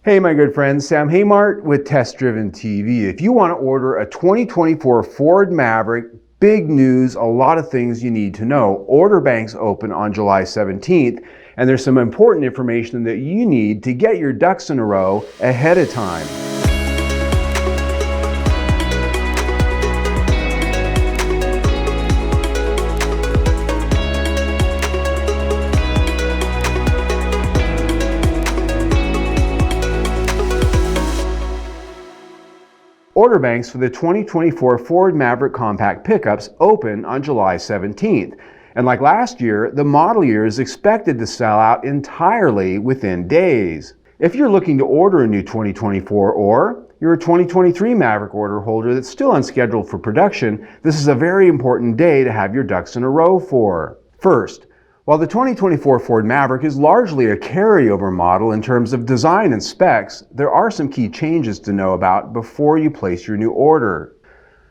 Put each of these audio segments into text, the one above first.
Hey my good friends, Sam Haymart with Test Driven TV. If you want to order a 2024 Ford Maverick, big news, a lot of things you need to know. Order banks open on July 17th, and there's some important information that you need to get your ducks in a row ahead of time. Order banks for the 2024 Ford Maverick compact pickups open on July 17th. And like last year, the model year is expected to sell out entirely within days. If you're looking to order a new 2024 or you're a 2023 Maverick order holder that's still unscheduled for production, this is a very important day to have your ducks in a row for. First, while the 2024 Ford Maverick is largely a carryover model in terms of design and specs, there are some key changes to know about before you place your new order.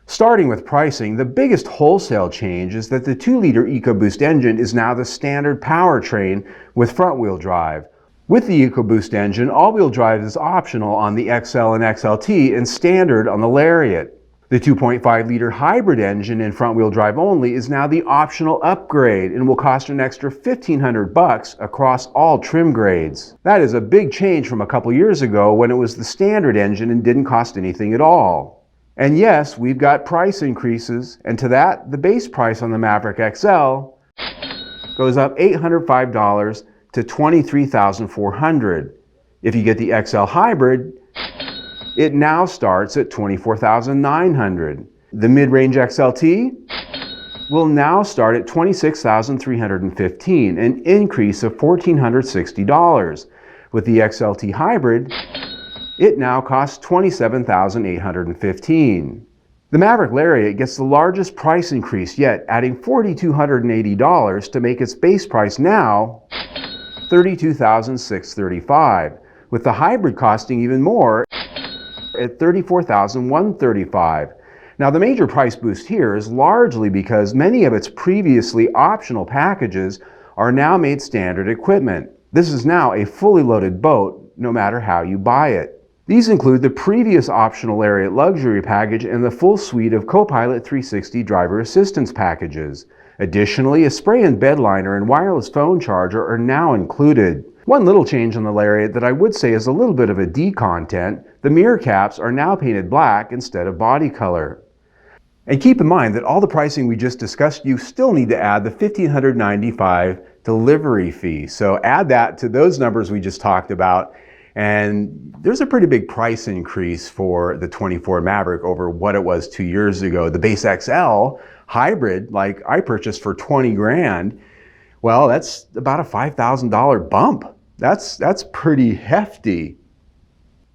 Starting with pricing, the biggest wholesale change is that the 2-liter EcoBoost engine is now the standard powertrain with front-wheel drive. With the EcoBoost engine, all-wheel drive is optional on the XL and XLT and standard on the Lariat. The 2.5-liter hybrid engine in front-wheel drive only is now the optional upgrade and will cost an extra $1,500 across all trim grades. That is a big change from a couple years ago when it was the standard engine and didn't cost anything at all. And yes, we've got price increases, and to that, the base price on the Maverick XL goes up $805 to $23,400. If you get the XL Hybrid, it now starts at $24,900. The mid-range XLT will now start at $26,315, an increase of $1,460. With the XLT Hybrid, it now costs $27,815. The Maverick Lariat gets the largest price increase yet, adding $4,280 to make its base price now $32,635, with the Hybrid costing even more at $34,135. Now the major price boost here is largely because many of its previously optional packages are now made standard equipment. This is now a fully loaded boat no matter how you buy it. These include the previous optional Lariat luxury package and the full suite of Copilot 360 driver assistance packages. Additionally, a spray and bed liner and wireless phone charger are now included. One little change on the Lariat that I would say is a little bit of a D content, the mirror caps are now painted black instead of body color. And keep in mind that all the pricing we just discussed, you still need to add the $1,595 delivery fee. So add that to those numbers we just talked about, and there's a pretty big price increase for the 24 Maverick over what it was 2 years ago. The base XL Hybrid, like I purchased for 20 grand, well, that's about a $5,000 bump. That's pretty hefty.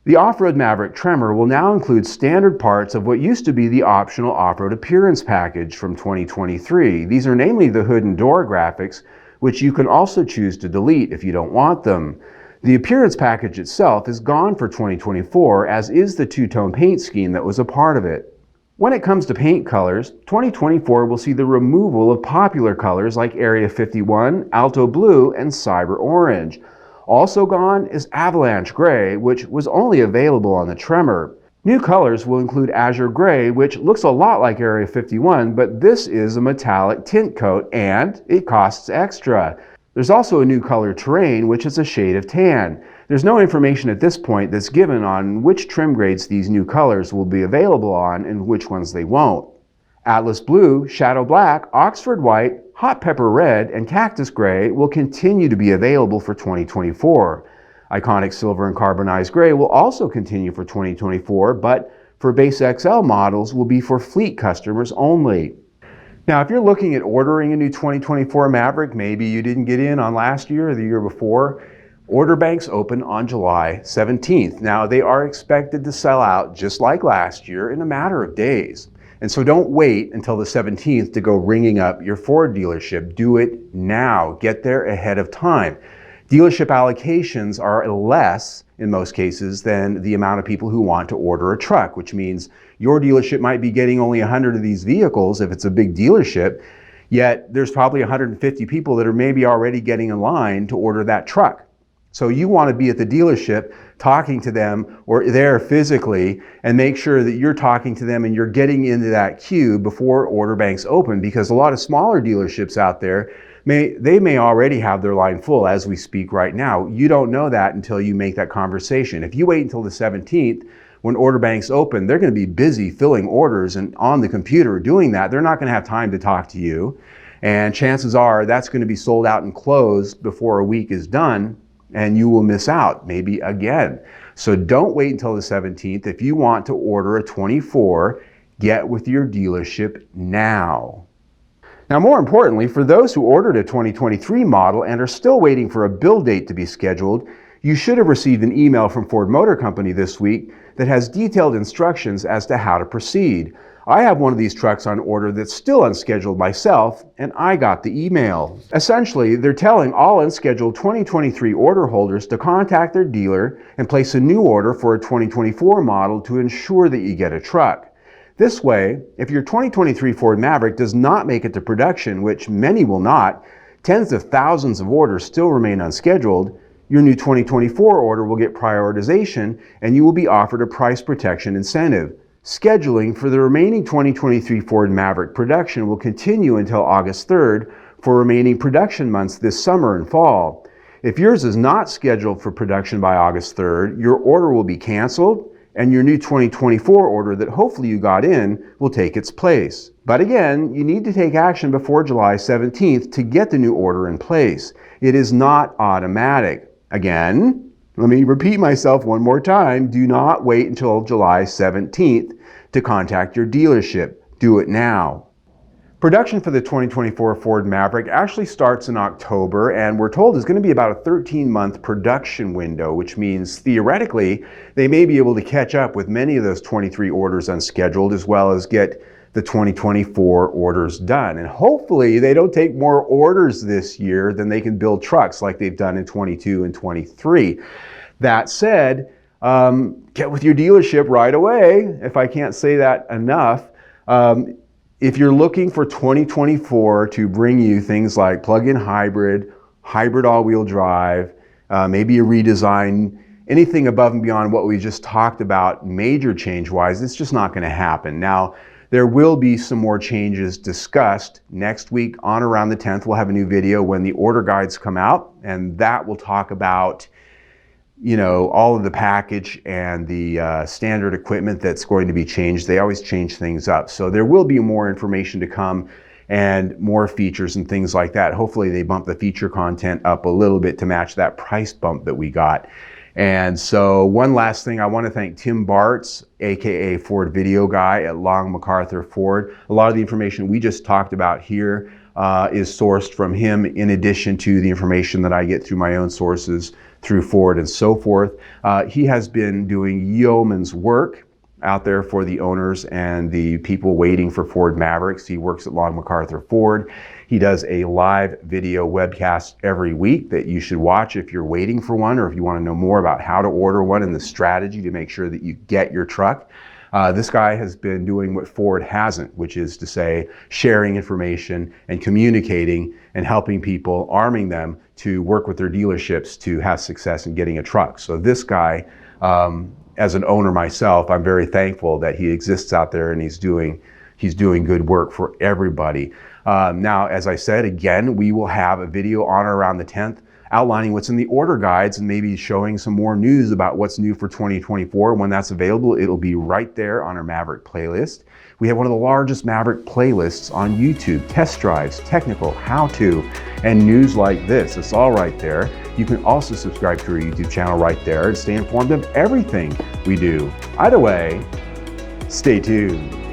The off-road Maverick Tremor will now include standard parts of what used to be the optional off-road appearance package from 2023. These are namely the hood and door graphics, which you can also choose to delete if you don't want them. The appearance package itself is gone for 2024, as is the two-tone paint scheme that was a part of it. When it comes to paint colors, 2024 will see the removal of popular colors like Area 51, Alto Blue, and Cyber Orange. Also gone is Avalanche Gray, which was only available on the Tremor. New colors will include Azure Gray, which looks a lot like Area 51, but this is a metallic tint coat and it costs extra. There's also a new color Terrain, which is a shade of tan. There's no information at this point that's given on which trim grades these new colors will be available on and which ones they won't. Atlas Blue, Shadow Black, Oxford White, Hot Pepper Red, and Cactus Gray will continue to be available for 2024. Iconic Silver and Carbonized Gray will also continue for 2024, but for base XL models will be for fleet customers only. Now, if you're looking at ordering a new 2024 Maverick, maybe you didn't get in on last year or the year before, order banks open on July 17th. Now, they are expected to sell out just like last year in a matter of days. And so don't wait until the 17th to go ringing up your Ford dealership. Do it now. Get there ahead of time. Dealership allocations are less, in most cases, than the amount of people who want to order a truck, which means your dealership might be getting only 100 of these vehicles if it's a big dealership, yet there's probably 150 people that are maybe already getting in line to order that truck. So you want to be at the dealership talking to them or there physically and make sure that you're talking to them and you're getting into that queue before order banks open, because a lot of smaller dealerships out there may already have their line full as we speak right now. You don't know that until you make that conversation. If you wait until the 17th, when order banks open, they're going to be busy filling orders and on the computer doing that. They're not going to have time to talk to you. And chances are that's going to be sold out and closed before a week is done, and you will miss out maybe again. So don't wait until the 17th. If you want to order a 24, get with your dealership now. Now, more importantly, for those who ordered a 2023 model and are still waiting for a build date to be scheduled, you should have received an email from Ford Motor Company this week that has detailed instructions as to how to proceed. I have one of these trucks on order that's still unscheduled myself, and I got the email. Essentially, they're telling all unscheduled 2023 order holders to contact their dealer and place a new order for a 2024 model to ensure that you get a truck. This way, if your 2023 Ford Maverick does not make it to production, which many will not, tens of thousands of orders still remain unscheduled, your new 2024 order will get prioritization and you will be offered a price protection incentive. Scheduling for the remaining 2023 Ford Maverick production will continue until August 3rd for remaining production months this summer and fall. If yours is not scheduled for production by August 3rd, your order will be canceled and your new 2024 order that hopefully you got in will take its place. But again, you need to take action before July 17th to get the new order in place. It is not automatic. Again, let me repeat myself one more time. Do not wait until July 17th to contact your dealership. Do it now. Production for the 2024 Ford Maverick actually starts in October, and we're told is going to be about a 13-month production window, which means theoretically they may be able to catch up with many of those 23 orders unscheduled, as well as get the 2024 orders done. And hopefully they don't take more orders this year than they can build trucks like they've done in 22 and 23. That said, get with your dealership right away, if I can't say that enough. If you're looking for 2024 to bring you things like plug-in hybrid, hybrid all-wheel drive, maybe a redesign, anything above and beyond what we just talked about major change-wise, it's just not going to happen. Now, there will be some more changes discussed next week on around the 10th. We'll have a new video when the order guides come out, and that will talk about, you know, all of the package and the standard equipment that's going to be changed. They always change things up. So there will be more information to come and more features and things like that. Hopefully they bump the feature content up a little bit to match that price bump that we got. And so one last thing, I want to thank Tim Bartz, aka Ford Video Guy at Long MacArthur Ford. A lot of the information we just talked about here is sourced from him, in addition to the information that I get through my own sources through Ford and so forth. He has been doing yeoman's work out there for the owners and the people waiting for Ford Mavericks. He works at Long MacArthur Ford. He does a live video webcast every week that you should watch if you're waiting for one, or if you want to know more about how to order one and the strategy to make sure that you get your truck. This guy has been doing what Ford hasn't, which is to say sharing information and communicating and helping people, arming them to work with their dealerships to have success in getting a truck. So this guy, as an owner myself, I'm very thankful that he exists out there and he's doing good work for everybody. Now, as I said, again, we will have a video on or around the 10th outlining what's in the order guides and maybe showing some more news about what's new for 2024. When that's available, it'll be right there on our Maverick playlist. We have one of the largest Maverick playlists on YouTube, test drives, technical, how-to, and news like this. It's all right there. You can also subscribe to our YouTube channel right there and stay informed of everything we do. Either way, stay tuned.